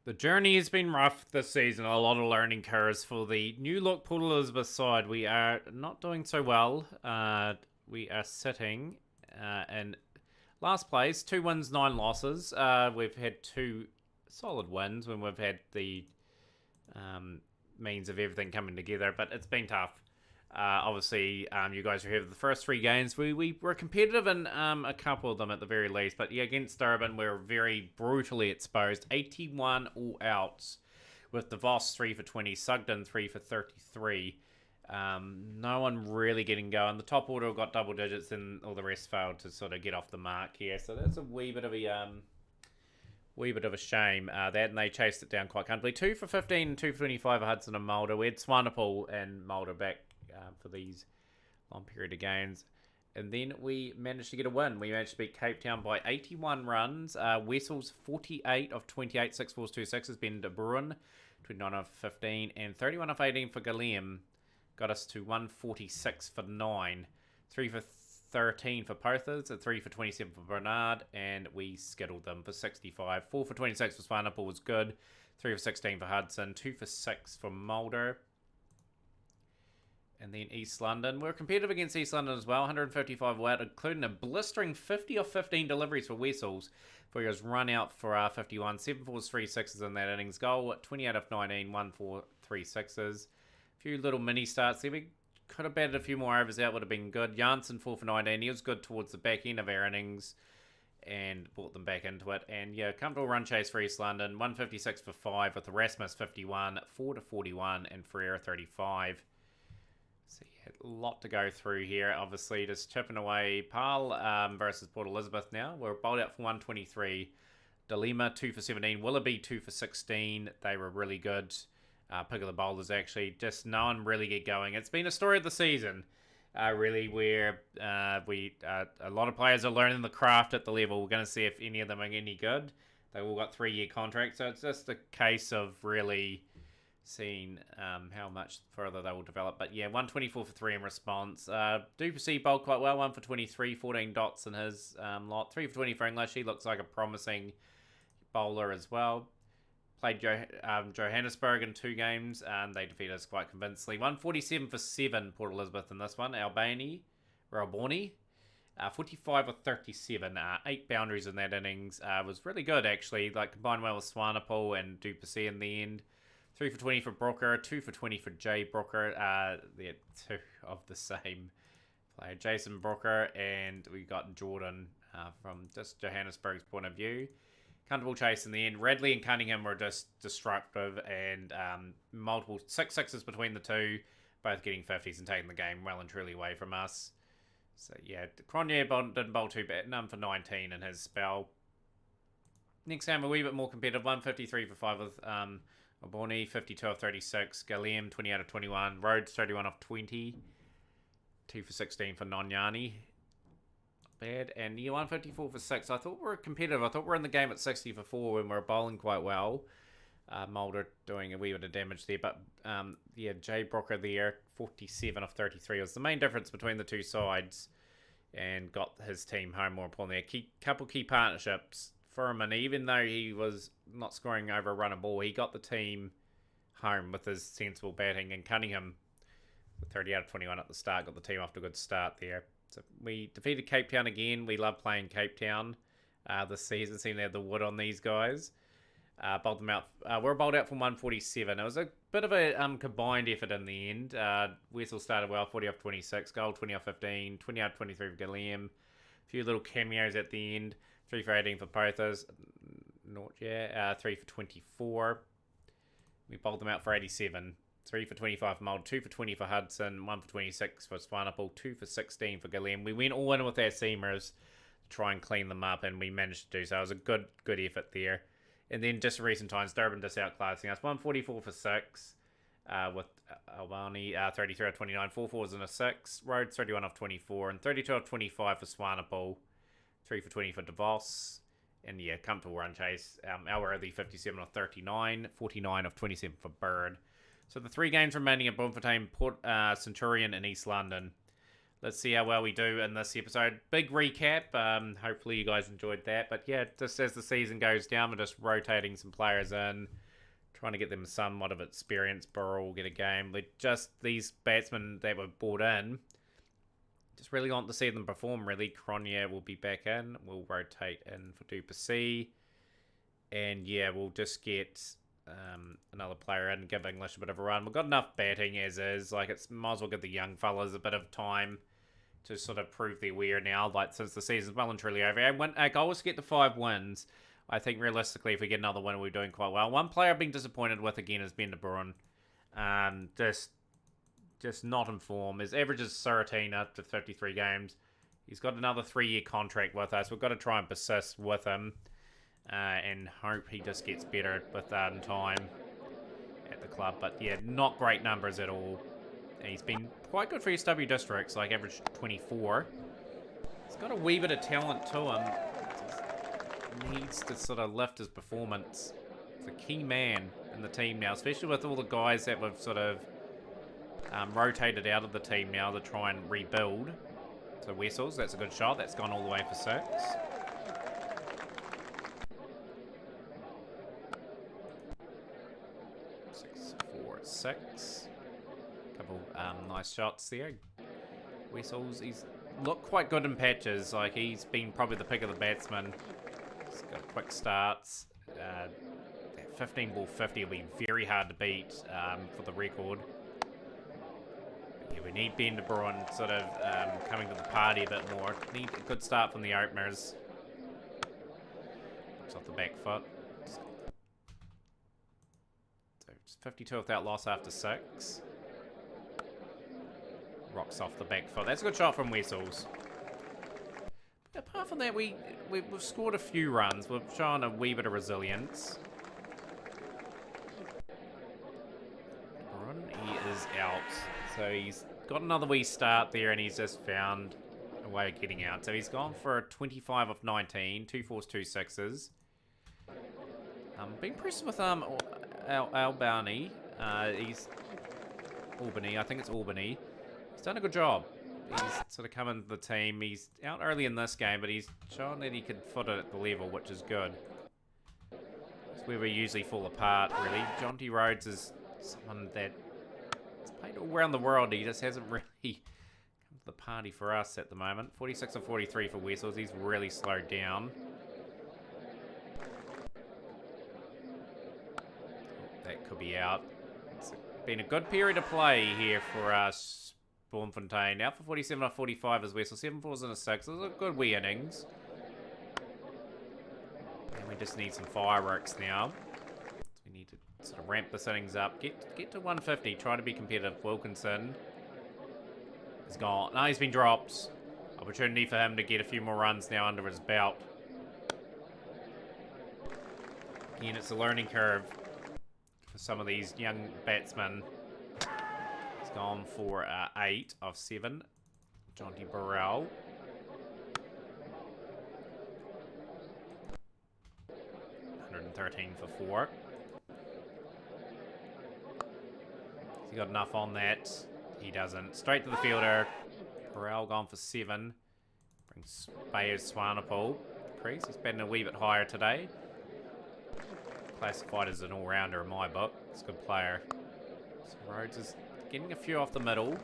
The journey has been rough this season. A lot of learning curves for the new look Port Elizabeth side. We are not doing so well. We are sitting in last place, 2 wins, 9 losses. We've had two solid wins when we've had the means of everything coming together, but it's been tough. Obviously, you guys are here for the first three games. We were competitive in a couple of them at the very least, but yeah, against Durban, we were very brutally exposed. 81 all outs with DeVos 3 for 20, Sugden 3 for 33. No one really getting going. The top order got double digits, and all the rest failed to sort of get off the mark here. So that's a wee bit of a shame that, and they chased it down quite comfortably. 2 for 15 and 2 for 25 Hudson and Mulder. We had Swanepoel and Mulder back for these long period of games. And then we managed to get a win. We managed to beat Cape Town by 81 runs. Wessels 48 of 28, 6 fours, 2 sixes. Ben de Bruin 29 of 15 and 31 of 18 for Galeem. Got us to 146 for 9. 3 for 13 for Pothers, a 3 for 27 for Bernard, and we skittled them for 65. 4 for 26 for Swanepoel was good. 3 for 16 for Hudson. 2 for 6 for Mulder. And then East London. We were competitive against East London as well. 155 watt, including a blistering 50 of 15 deliveries for Wessels. For his run out for 51. 7 fours, 3 sixes in that innings. Goal 28 of 19, 1 4, 3 sixes. A few little mini starts there. We could have batted a few more overs out, would have been good. Janssen 4 for 19. He was good towards the back end of our innings and brought them back into it. And yeah, comfortable run chase for East London. 156 for 5 with Erasmus 51, 4 to 41, and Ferreira 35. So yeah, a lot to go through here. Obviously, just chipping away. Pal versus Port Elizabeth now. We're bowled out for 123. Delima 2 for 17. Willoughby 2 for 16. They were really good. Pick of the bowlers, actually. Just no one really get going. It's been a story of the season, really, where a lot of players are learning the craft at the level. We're going to see if any of them are any good. They all got 3-year contracts, so it's just a case of really seeing how much further they will develop. But yeah, 124 for 3 in response. Duplessis bowled quite well, 1 for 23, 14 dots in his lot. 3 for 20 for English. He looks like a promising bowler as well. Played Johannesburg in 2 games, and they defeated us quite convincingly. 147 for 7, Port Elizabeth in this one. Albani, 45 or 37, 8 boundaries in that innings. Was really good, actually. Like, combined well with Swanepoel and Duplessis in the end. 3 for 20 for Brooker, 2 for 20 for Jay Brooker. They're 2 of the same player. Jason Brooker, and we got Jordan from just Johannesburg's point of view. Comfortable chase in the end. Radley and Cunningham were just destructive, and multiple 6 sixes between the two, both getting 50s and taking the game well and truly away from us. So yeah, Cronje didn't bowl too bad. None for 19 in his spell. Next game, a wee bit more competitive. 153 for 5 with Oboni, 52 of 36. Galeem, 20 out of 21. Rhodes, 31 of 20. 2 for 16 for Nonyani. Not bad. And yeah, 154 for 6. I thought we were competitive. I thought we were in the game at 60 for 4 when we were bowling quite well. Mulder doing a wee bit of damage there. But yeah, Jay Brooker there, 47 of 33. Was the main difference between the two sides and got his team home more importantly. Couple key partnerships. Furman, even though he was not scoring over a run of ball, he got the team home with his sensible batting. And Cunningham, 30 out of 21 at the start, got the team off to a good start there. So we defeated Cape Town again. We love playing Cape Town this season. Seem to have the wood on these guys. Bowled them out. We're bowled out from 147. It was a bit of a combined effort in the end. Wessel started well, 40 off 26. Gold 20 off 15. 20 out 23 for Gilliam. A few little cameos at the end. 3 for 18 for Pothers. 3 for 24. We bowled them out for 87. 3 for 25 for Mould. 2 for 20 for Hudson. 1 for 26 for Swanepoel. 2 for 16 for Gilliam. We went all in with our seamers to try and clean them up, and we managed to do so. It was a good effort there. And then just recent times, Durban just outclassing us. 144 for 6 with Albani, 33 of 29, 4 fours and a 6. Rhodes, 31 off 24, and 32 off 25 for Swanepoel. 3 for 20 for DeVos. And yeah, comfortable run chase. Alworthy, 57 of 39, 49 of 27 for Bird. So the 3 games remaining at Bloemfontein, Port Centurion and East London. let's see how well we do in this episode. Big recap. Hopefully you guys enjoyed that. But yeah, just as the season goes down, we're just rotating some players in, trying to get them somewhat of experience. Burrell will get a game. But just these batsmen that were brought in, just really want to see them perform, really. Cronje will be back in. We'll rotate in for du Plessis. And yeah, we'll just get another player in and give English a bit of a run. We've got enough batting as is. Like, it's might as well give the young fellas a bit of time to sort of prove their wear now, like, since the season's well and truly over. And our goal is to get to 5 wins. I think realistically, if we get another win, we're doing quite well. One player I've been disappointed with again is Ben de Bruin. Just not in form. His average is 13 after 53 games. He's got another 3-year contract with us. We've got to try and persist with him. And hope he just gets better with that in time at the club. But yeah, not great numbers at all. He's been quite good for SW Districts, like average 24. He's got a wee bit of talent to him. Just needs to sort of lift his performance. He's a key man in the team now, especially with all the guys that we've sort of rotated out of the team now to try and rebuild. So Wessels, that's a good shot. That's gone all the way for 6. 6. Couple nice shots there. Wessels, he's looked quite good in patches. Like, he's been probably the pick of the batsman. He's got quick starts. That 15 ball 50 will be very hard to beat for the record. But yeah, we need Ben de Bruin sort of coming to the party a bit more. Need a good start from the openers. Looks off the back foot. 52 without loss after 6. Rocks off the back foot. That's a good shot from Wessels. But apart from that, we've scored a few runs. We've shown a wee bit of resilience. He is out. So he's got another wee start there, and he's just found a way of getting out. So he's gone for a 25 of 19. 2 4s, 2 6s. Been impressed with Albany. He's Albany. I think it's Albany. He's done a good job. He's sort of come into the team. He's out early in this game, but he's shown that he could foot it at the level, which is good. It's where we usually fall apart, really. Jonty Rhodes is someone that's played all around the world. He just hasn't really come to the party for us at the moment. 46 of 43 for Wessels. He's really slowed down. That could be out. It's been a good period of play here for us, Bloemfontein. Now for 47 off 45 as Wessels. 7 4s and a 6. Those are good wee innings. And we just need some fireworks now. So we need to sort of ramp the innings up. Get to 150. Try to be competitive. Wilkinson is gone. No, he's been dropped. Opportunity for him to get a few more runs now under his belt. Again, it's a learning curve for some of these young batsmen. He's gone for 8 of 7. Jonty Burrell. 113 for 4. Has he got enough on that? He doesn't. Straight to the fielder. Burrell gone for 7. Brings Bayers Swanepoel. Crease. He's batting a wee bit higher today. Classified as an all-rounder in my book. He's a good player. So Rhodes is getting a few off the middle.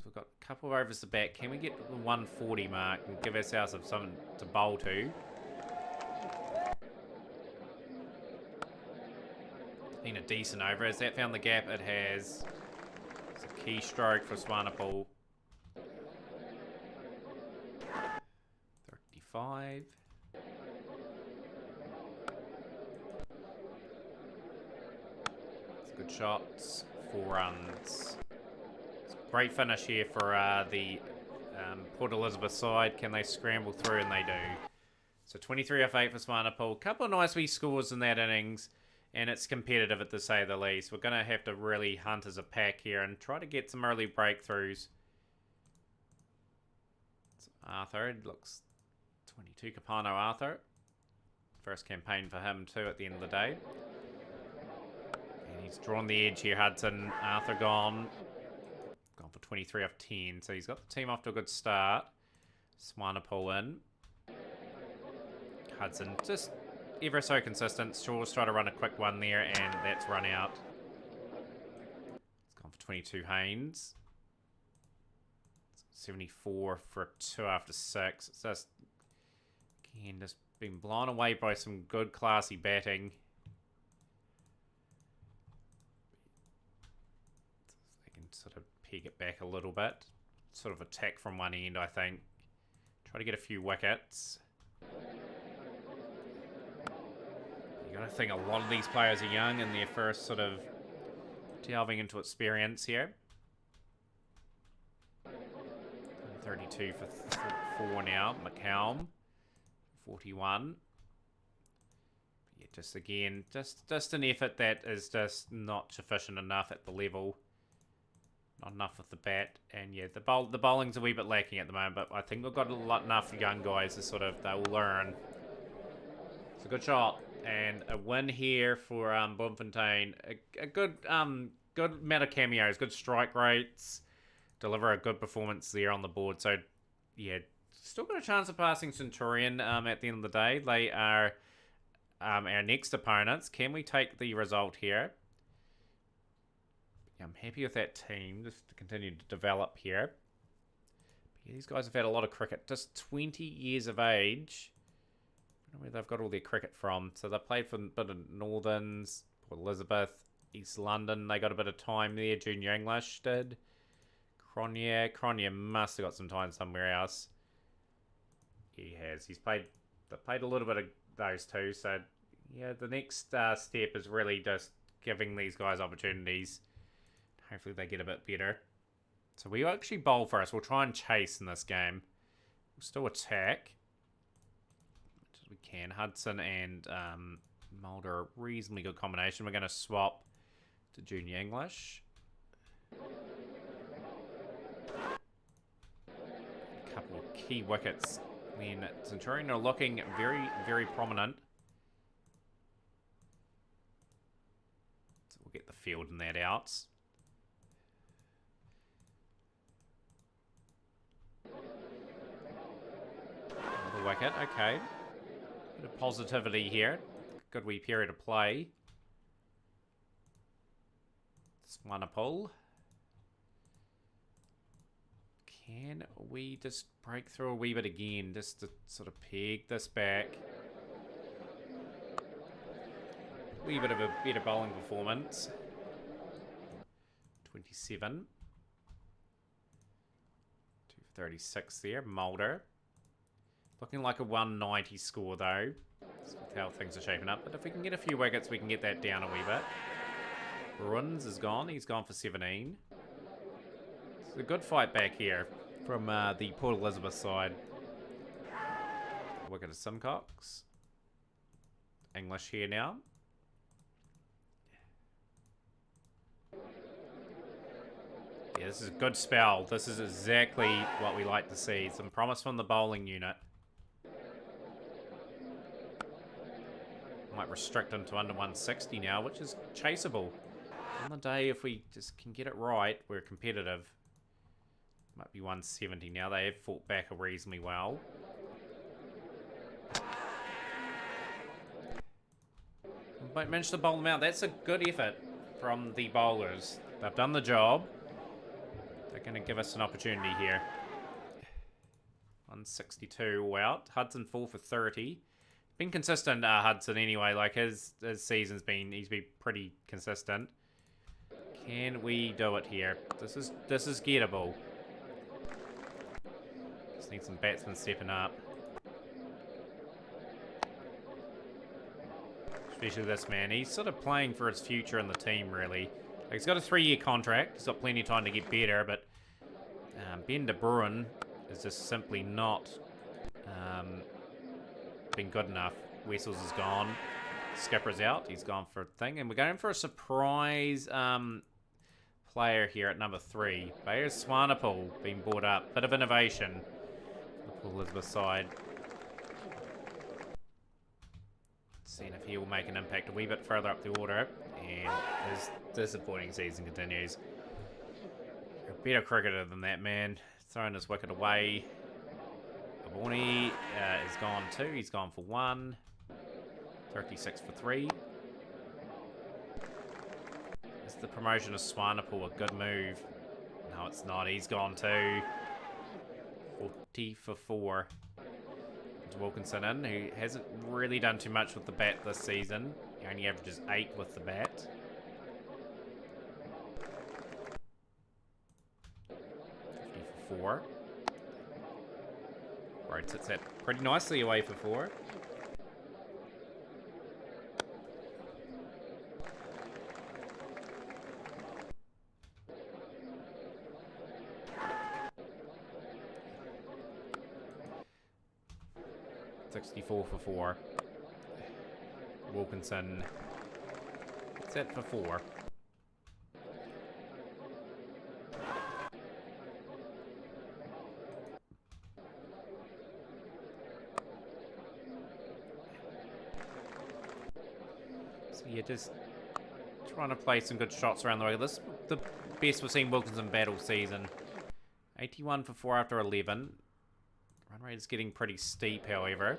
We've got a couple of overs to bat. Can we get the 140 mark and give ourselves something to bowl to? Been a decent over. Has that found the gap? It has. It's a key stroke for Swanepoel. 35. Good shots, 4 runs. Great finish here for the Port Elizabeth side. Can they scramble through? And they do. So 23 off 8 for Swanepoel. Couple of nice wee scores in that innings. And it's competitive at the say the least. We're going to have to really hunt as a pack here and try to get some early breakthroughs. It's Arthur, it looks 22 Capano Arthur. First campaign for him too at the end of the day. And he's drawn the edge here, Hudson. Arthur gone. Gone for 23 off 10. So he's got the team off to a good start. Swanepoel in. Hudson just ever so consistent. Shaw's try to run a quick one there, and that's run out. It's gone for 22 Haynes. 74 for 2 after 6. It's just, again, just been blown away by some good classy batting. They can sort of peg it back a little bit. Sort of attack from one end, I think. Try to get a few wickets. You gotta think a lot of these players are young and they're first sort of delving into experience here. 32 for 4 now. McCallum, 41. Yeah, just again, just an effort that is just not sufficient enough at the level. Not enough with the bat, and yeah, the bowling's a wee bit lacking at the moment. But I think we've got enough young guys to sort of they'll learn. It's a good shot and a win here for Bloemfontein. A good good amount of cameos, good strike rates. Deliver a good performance there on the board. So, yeah, still got a chance of passing Centurion at the end of the day. They are our next opponents. Can we take the result here? Yeah, I'm happy with that team. Just to continue to develop here. But yeah, these guys have had a lot of cricket. Just 20 years of age. I don't know where they've got all their cricket from. So they played for a bit of Northerns, Port Elizabeth, East London. They got a bit of time there. Junior English did. Cronje must have got some time somewhere else. He has. They played a little bit of those two. So, yeah, the next step is really just giving these guys opportunities. Hopefully they get a bit better. So we actually bowl first. We'll try and chase in this game. We'll still attack. As we can. Hudson and Mulder, a reasonably good combination. We're going to swap to Junior English. Couple of key wickets when Centurion are looking very, very prominent. So we'll get the field and that out. Another wicket, okay. Bit of positivity here. Good wee period of play. Swanepoel. Can we just break through a wee bit again, just to sort of peg this back? Wee bit of a better bowling performance. 27. 236 there. Mulder. Looking like a 190 score though. That's how things are shaping up. But if we can get a few wickets, we can get that down a wee bit. Bruns is gone. He's gone for 17. It's a good fight back here from the Port Elizabeth side. Wicket of Simcox. English here now. Yeah, this is a good spell. This is exactly what we like to see. Some promise from the bowling unit. Might restrict them to under 160 now, which is chaseable. On the day, if we just can get it right, we're competitive. Might be 170 now. They have fought back reasonably well. But managed to bowl them out. That's a good effort from the bowlers. They've done the job. They're going to give us an opportunity here. 162 all out. Hudson 4 for 30. Been consistent, Hudson, anyway. Like his season's been, he's been pretty consistent. Can we do it here? This is gettable. Just need some batsmen stepping up. Especially this man. He's sort of playing for his future in the team, really. Like, he's got a 3-year contract. He's got plenty of time to get better, but Ben de Bruin is just simply not been good enough. Wessels is gone. Skipper's out. He's gone for a thing. And we're going for a surprise player here at number 3. Bayer Swanepoel being brought up. Bit of innovation. The Port Elizabeth side. Seeing if he will make an impact a wee bit further up the order. And his disappointing season continues. better cricketer than that man. Throwing his wicket away. Aborni is gone 2. He's gone for 1. 36 for 3. Is the promotion of Swanepoel a good move? No, it's not. He's gone 2. 40 for 4. Wilkinson in, who hasn't really done too much with the bat this season. He only averages 8 with the bat. 50 for 4. Rhodes hits that pretty nicely away for 4. .64 for 4. Wilkinson set for 4. So you're just trying to play some good shots around the way. This is the best we've seen Wilkinson bat all season. 81 for 4 after 11. Run rate is getting pretty steep, however.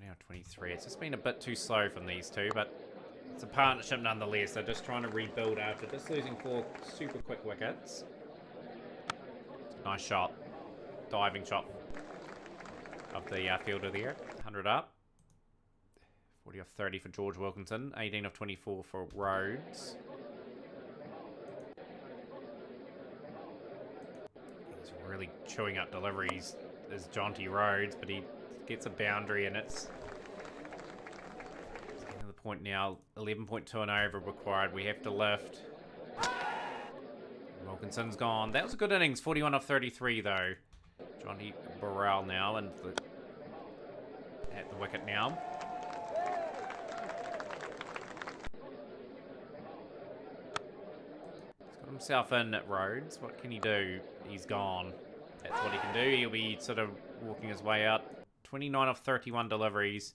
Now 23. It's just been a bit too slow from these two, but it's a partnership nonetheless. They're just trying to rebuild after just losing 4 super quick wickets. Nice shot. Diving shot of the fielder there. 100 up. 40 off 30 for George Wilkinson. 18 off 24 for Rhodes. He's really chewing up deliveries as Jonty Rhodes, but he gets a boundary, and it's getting to the point now. 11.2 and over required. We have to lift. Wilkinson's gone. That was a good innings. 41 off 33 though. Jonty Burrell now and at the wicket now. Himself in at Rhodes. What can he do? He's gone. That's what he can do. He'll be sort of walking his way out. 29 off 31 deliveries.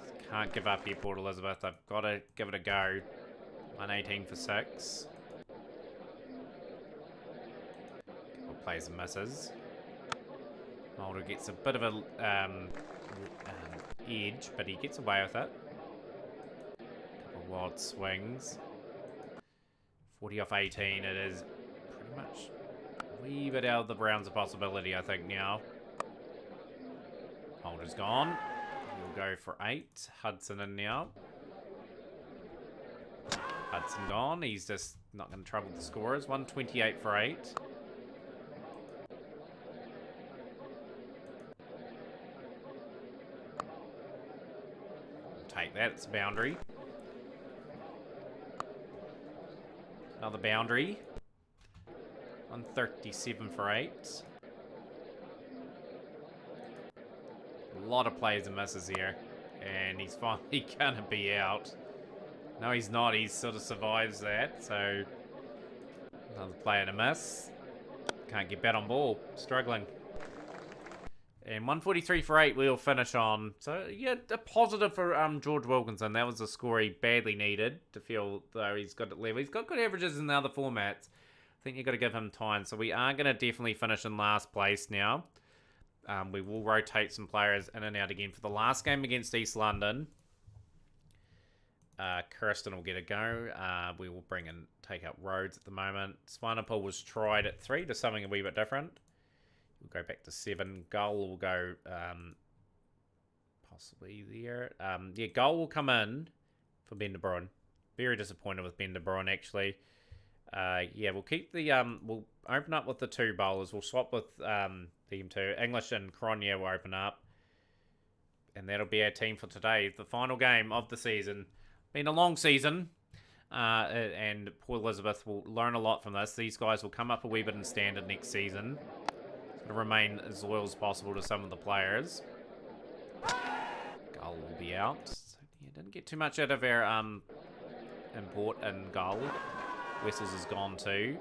Just can't give up here, Port Elizabeth. I've got to give it a go. 118 for 6. Couple plays and misses. Mulder gets a bit of a edge, but he gets away with it. Wild swings. 40 off 18. It is pretty much a wee bit out of the Browns' possibility, I think, now. Holder's gone. We'll go for 8. Hudson in now. Hudson gone. He's just not going to trouble the scorers. 128 for 8. We'll take that. It's a boundary. Another boundary. 137 for 8. A lot of plays and misses here. And he's finally going to be out. No, he's not. He sort of survives that. So, another play and a miss. Can't get bat on ball. Struggling. And 143 for 8 we'll finish on. So, yeah, a positive for George Wilkinson. That was a score he badly needed to feel, though he's got it level. He's got good averages in the other formats. I think you've got to give him time. So, we are going to definitely finish in last place now. We will rotate some players in and out again. For the last game against East London, Kirsten will get a go. We will take out Rhodes at the moment. Swanepoel was tried at 3 to something a wee bit different. We'll go back to 7. Gull will go possibly there. Yeah, Gull will come in for Ben de Bruin. Very disappointed with Ben de Bruin, actually. Yeah, we'll keep the... we'll open up with the 2 bowlers. We'll swap with them 2. English and Cronje will open up. And that'll be our team for today. The final game of the season. Been a long season. And Port Elizabeth will learn a lot from this. These guys will come up a wee bit in standard next season. Remain as loyal as possible to some of the players. Gull will be out. So, yeah, didn't get too much out of our import and Gull. Wessels is gone too.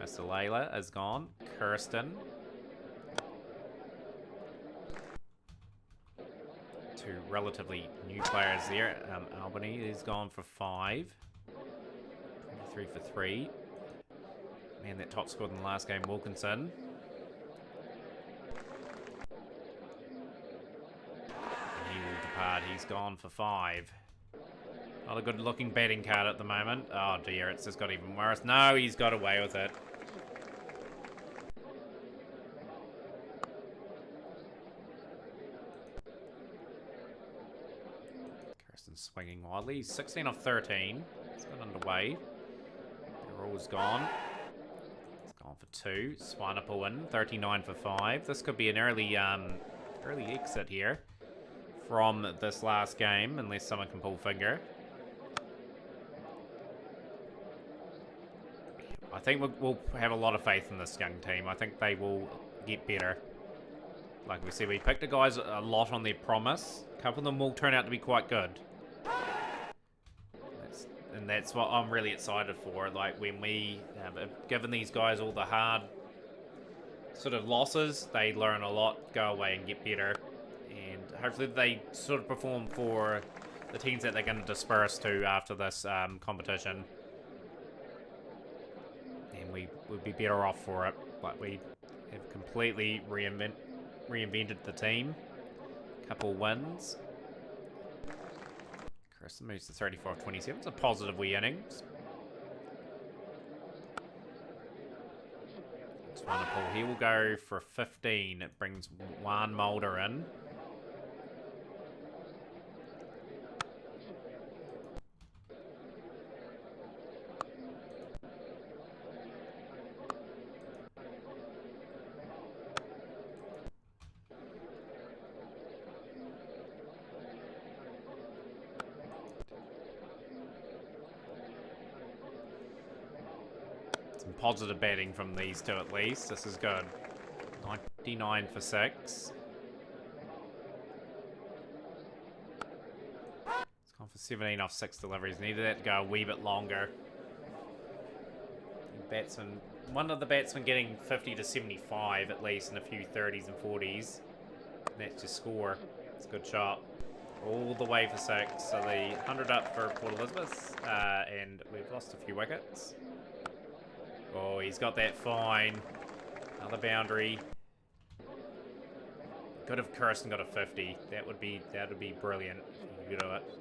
Mr. Layla is gone. Kirsten. two relatively new players there. Albany is gone for 5. 23 for 3. Man, that top scored in the last game, Wilkinson. And he will depart. He's gone for 5. Not a good looking betting card at the moment. Oh dear, it's just got even worse. No, he's got away with it. Kirsten's swinging wildly. He's 16 off 13. It's got underway. Rule's gone. It's gone for 2. Swanepoel in. 39 for 5. This could be an early exit here from this last game, unless someone can pull finger. I think we'll have a lot of faith in this young team. I think they will get better. Like we said, we picked the guys a lot on their promise. A couple of them will turn out to be quite good. And that's what I'm really excited for. Like, when we have given these guys all the hard sort of losses, they learn a lot, go away and get better. And hopefully they sort of perform for the teams that they're going to disperse to after this competition. And we would be better off for it. Like, we have completely reinvented the team. Couple wins. Kirsten moves to 34-27. It's a positive wee innings. Swanepoel, he will go for 15. It brings Juan Mulder in. Positive batting from these two at least. This is good. 99 for 6. It's gone for 17 off 6 deliveries. Needed that to go a wee bit longer. Batsman, one of the batsmen getting 50 to 75 at least, and a few 30s and 40s. That's your score. It's a good shot. All the way for 6. So the 100 up for Port Elizabeth, and we've lost a few wickets. Oh, he's got that fine. Another boundary. Could have Kirsten got a 50. That would be brilliant if you could do it.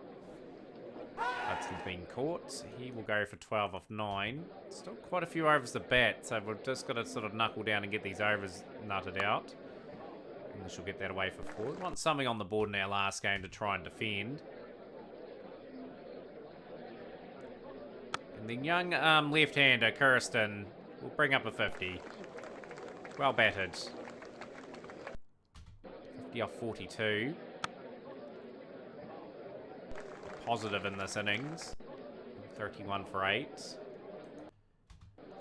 Hudson's been caught. He will go for 12 off 9. Still quite a few overs to bat, so we've just got to sort of knuckle down and get these overs nutted out. And she'll get that away for 4. We want something on the board in our last game to try and defend. And then young left-hander, Kirsten, will bring up a 50. Well batted. 50 off 42. Positive in this innings. 31 for 8.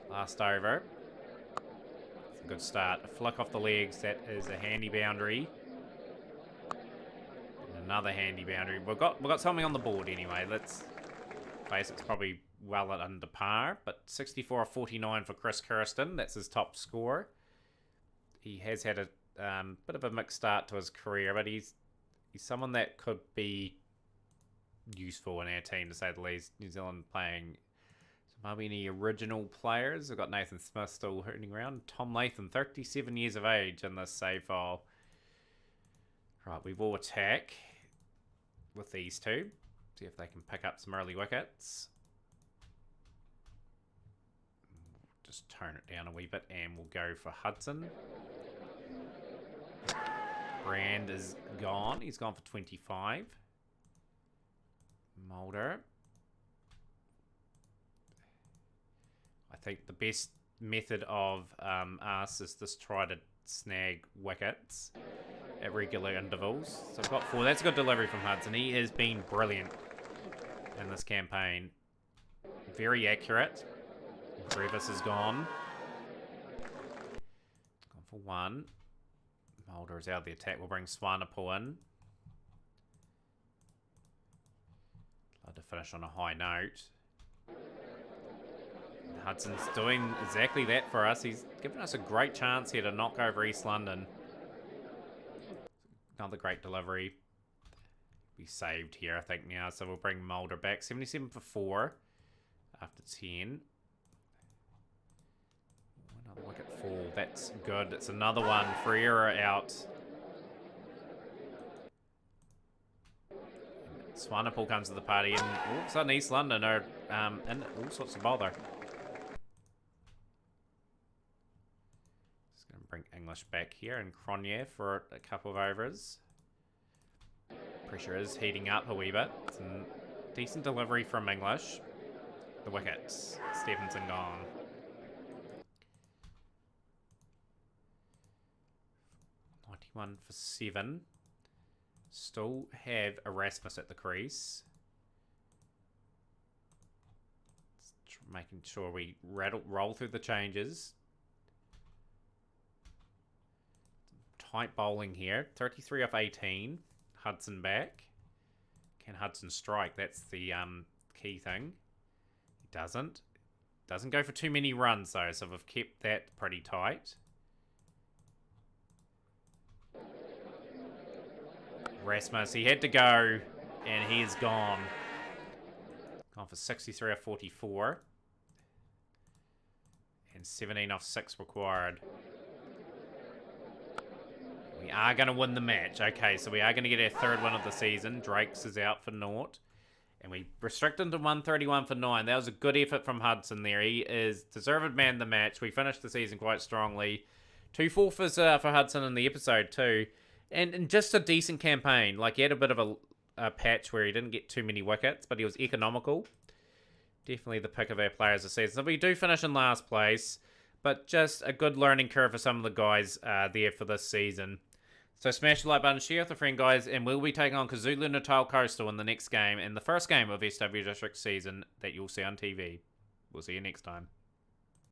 Last over. It's a good start. A flick off the legs. That is a handy boundary. And another handy boundary. We've got something on the board anyway. Let's face it, it's probably well at under par, but 64 off 49 for Chris Kirsten. That's his top score. He has had a bit of a mixed start to his career, but he's someone that could be useful in our team, to say the least. New Zealand playing maybe any original players. We've got Nathan Smith still hooting around. Tom Latham, 37 years of age in this save file. Right, we will attack with these two. See if they can pick up some early wickets. Just tone it down a wee bit and we'll go for Hudson. Brand is gone. He's gone for 25. Mulder. I think the best method of us is just try to snag wickets at regular intervals. So I've got 4. That's a good delivery from Hudson. He has been brilliant in this campaign. Very accurate. Brevis is gone. Gone for 1. Mulder is out of the attack. We'll bring Swanepoel in. Like to finish on a high note. Hudson's doing exactly that for us. He's given us a great chance here to knock over East London. Another great delivery. be saved here, I think, now. So we'll bring Mulder back. 77 for 4 after 10. Another wicket fall. That's good. It's another one. Ferreira out. Swanepoel comes to the party, and all of a sudden East London are in all sorts of bother. Just going to bring English back here, and Cronje for a couple of overs. Pressure is heating up a wee bit. It's a decent delivery from English. The wickets. Stephenson gone. One for 7. Still have Erasmus at the crease. Just making sure we roll through the changes. Tight bowling here. 33 off 18. Hudson back. Can Hudson strike? That's the key thing. He doesn't. Doesn't go for too many runs though, so we've kept that pretty tight. Rasmus, he had to go, and he is gone. Gone for 63 off 44. And 17 off 6 required. We are going to win the match. Okay, so we are going to get our 3rd win of the season. Drakes is out for naught. And we restrict him to 131 for 9. That was a good effort from Hudson there. He is deserved man of the match. We finished the season quite strongly. 2 4-fers for Hudson in the episode too. And just a decent campaign. Like, he had a bit of a patch where he didn't get too many wickets, but he was economical. Definitely the pick of our players this season. So we do finish in last place, but just a good learning curve for some of the guys there for this season. So smash the like button, share with a friend, guys, and we'll be taking on KwaZulu-Natal Coastal in the next game, and the first game of SW District season that you'll see on TV. We'll see you next time.